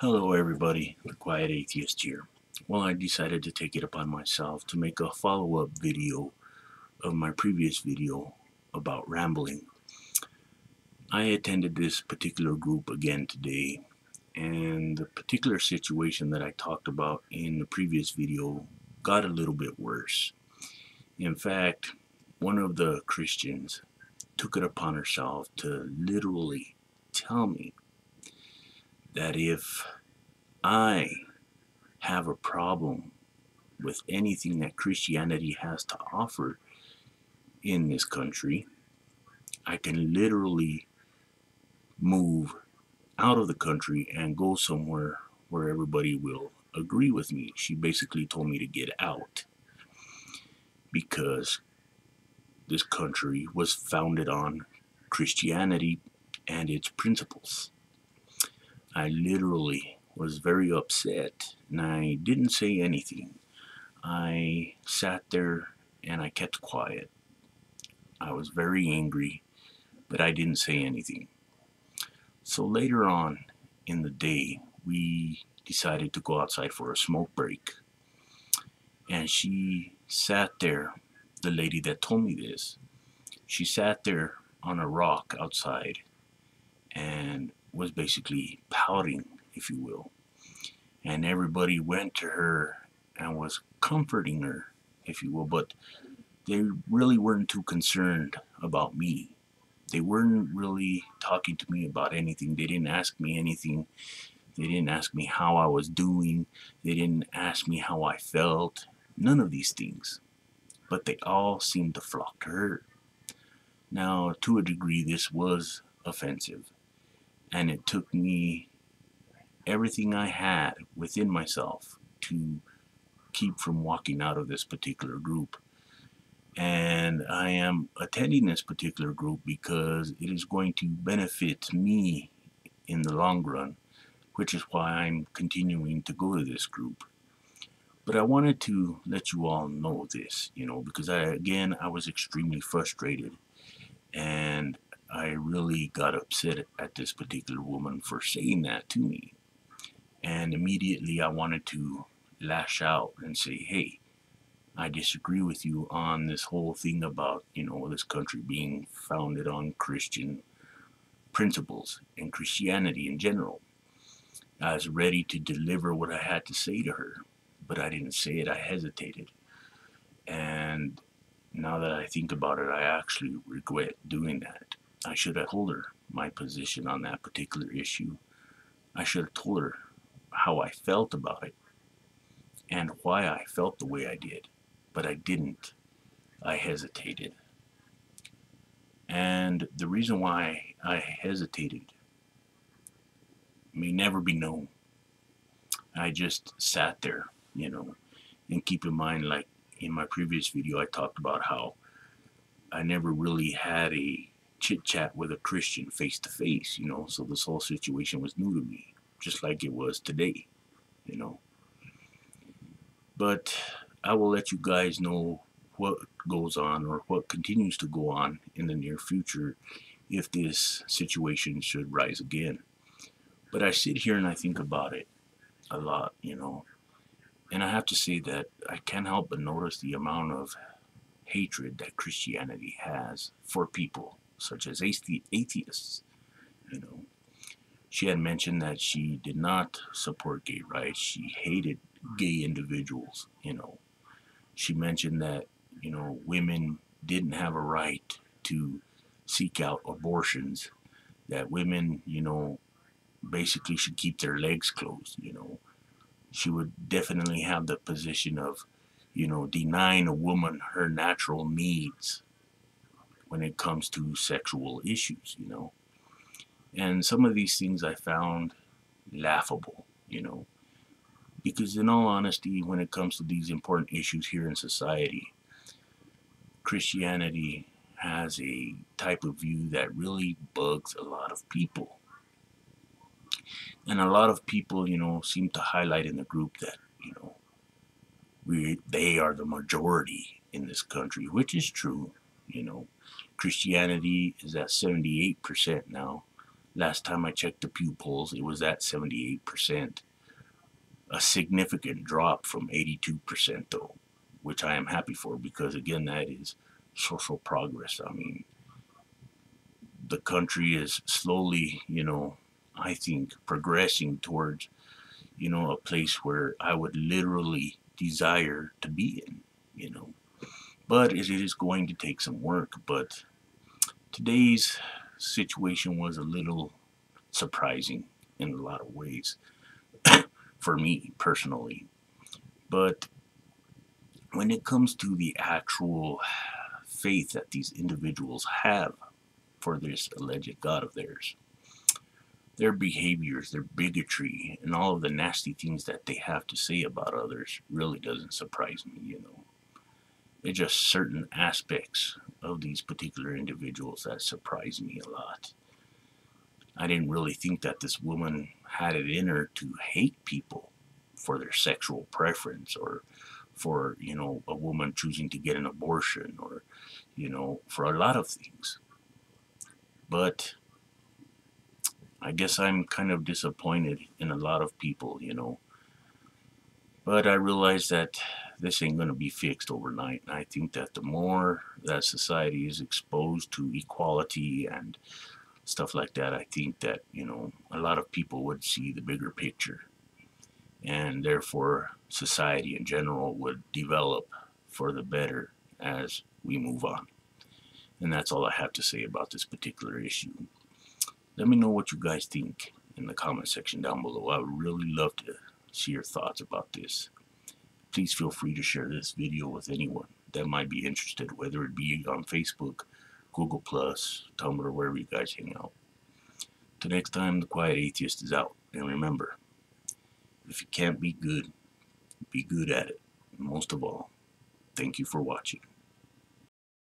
Hello everybody, the Quiet Atheist here. Well, I decided to take it upon myself to make a follow-up video of my previous video about rambling. I attended this particular group again today, and the particular situation that I talked about in the previous video got a little bit worse. In fact, one of the Christians took it upon herself to literally tell me that if I have a problem with anything that Christianity has to offer in this country, I can literally move out of the country and go somewhere where everybody will agree with me. She basically told me to get out because this country was founded on Christianity and its principles. I literally was very upset and I didn't say anything. I sat there and I kept quiet. I was very angry, but I didn't say anything. So later on in the day, we decided to go outside for a smoke break. And she sat there, the lady that told me this, she sat there on a rock outside and was basically pouting, if you will. And everybody went to her and was comforting her, if you will, but they really weren't too concerned about me. They weren't really talking to me about anything. They didn't ask me anything. They didn't ask me how I was doing. They didn't ask me how I felt. None of these things. But they all seemed to flock to her. Now, to a degree, this was offensive. And it took me everything I had within myself to keep from walking out of this particular group. And I am attending this particular group because it is going to benefit me in the long run, which is why I'm continuing to go to this group. But I wanted to let you all know this, because I was extremely frustrated and I really got upset at this particular woman for saying that to me. And immediately I wanted to lash out and say, hey, I disagree with you on this whole thing about, this country being founded on Christian principles and Christianity in general. I was ready to deliver what I had to say to her, but I didn't say it. I hesitated. And now that I think about it, I actually regret doing that. I should have told her my position on that particular issue. I should have told her how I felt about it and why I felt the way I did. But I didn't. I hesitated. And the reason why I hesitated may never be known. I just sat there, and keep in mind, like in my previous video, I talked about how I never really had a chit chat with a Christian face to face, so this whole situation was new to me, just like it was today, you know. But I will let you guys know what goes on or what continues to go on in the near future if this situation should rise again. But I sit here and I think about it a lot, and I have to say that I can't help but notice the amount of hatred that Christianity has for people such as atheists, you know. She had mentioned that she did not support gay rights. She hated gay individuals, She mentioned that, women didn't have a right to seek out abortions, that women, basically should keep their legs closed. She would definitely have the position of, denying a woman her natural needs when it comes to sexual issues. And some of these things I found laughable, because in all honesty, when it comes to these important issues here in society, Christianity has a type of view that really bugs a lot of people. And a lot of people, seem to highlight in the group that, they are the majority in this country, which is true. Christianity is at 78% now. Last time I checked the Pew polls, it was at 78%. A significant drop from 82% though, which I am happy for, because again, that is social progress. I mean, the country is slowly, I think, progressing towards, a place where I would literally desire to be in. But it is going to take some work. But today's situation was a little surprising in a lot of ways for me personally. But when it comes to the actual faith that these individuals have for this alleged God of theirs, their behaviors, their bigotry, and all of the nasty things that they have to say about others really doesn't surprise me. It's just certain aspects of these particular individuals that surprise me a lot. I didn't really think that this woman had it in her to hate people for their sexual preference, or for, a woman choosing to get an abortion, or, for a lot of things. But I guess I'm kind of disappointed in a lot of people. But I realize that this ain't going to be fixed overnight. And I think that the more that society is exposed to equality and stuff like that, I think that, a lot of people would see the bigger picture. And therefore, society in general would develop for the better as we move on. And that's all I have to say about this particular issue. Let me know what you guys think in the comment section down below. I would really love to see your thoughts about this. Please feel free to share this video with anyone that might be interested, whether it be on Facebook, Google+, Tumblr, wherever you guys hang out. Till next time, the Quiet Atheist is out. And remember, if you can't be good at it. And most of all, thank you for watching.